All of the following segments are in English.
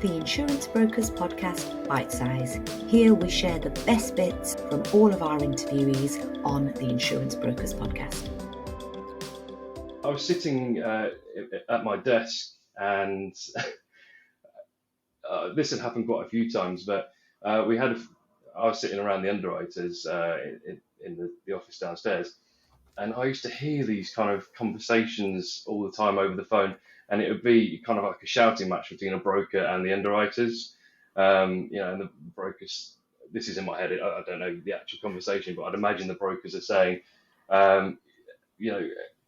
the Insurance Brokers Podcast Bite Size. Here we share the best bits from all of our interviewees on the Insurance Brokers Podcast. I was sitting at my desk, and this had happened quite a few times, but I was sitting around the underwriters in the office downstairs, and I used to hear these kind of conversations all the time over the phone, and it would be kind of like a shouting match between a broker and the underwriters. And the brokers, this is in my head, I don't know the actual conversation, but I'd imagine the brokers are saying,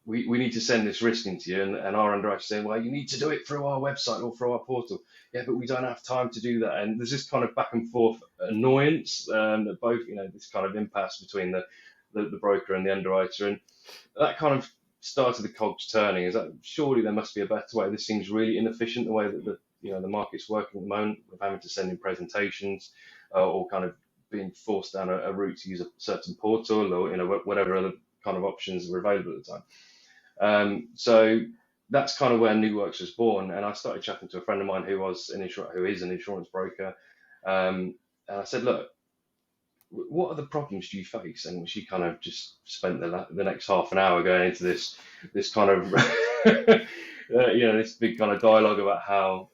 we need to send this risk into you, and our underwriters saying, well, you need to do it through our website or through our portal. Yeah, but we don't have time to do that. And there's this kind of back and forth annoyance that both, this kind of impasse between the broker and the underwriter, and that kind of started the cogs turning. Is that surely there must be a better way? This seems really inefficient, the way that the market's working at the moment, with having to send in presentations or kind of being forced down a route to use a certain portal or whatever other kind of options were available at the time. So that's kind of where Nuworks was born, and I started chatting to a friend of mine who is an insurance broker, and I said, look, what are the problems do you face? And she kind of just spent the next half an hour going into this kind of this big kind of dialogue about how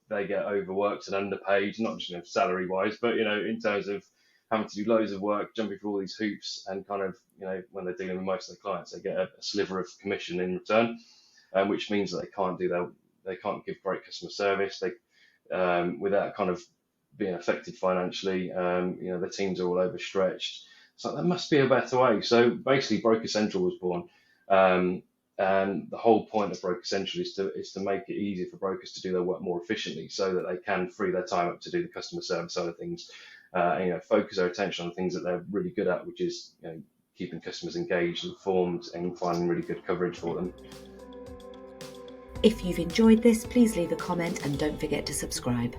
they get overworked and underpaid, not just salary wise, but in terms of having to do loads of work, jumping through all these hoops, and kind of when they're dealing with most of their clients, they get a sliver of commission in return, which means that they can't give great customer service. They without kind of being affected financially. The teams are all overstretched. So there must be a better way. So basically, BrokerCentral was born, and the whole point of BrokerCentral is to make it easier for brokers to do their work more efficiently, so that they can free their time up to do the customer service side of things. Focus their attention on things that they're really good at, which is keeping customers engaged, informed, and finding really good coverage for them. If you've enjoyed this, please leave a comment and don't forget to subscribe.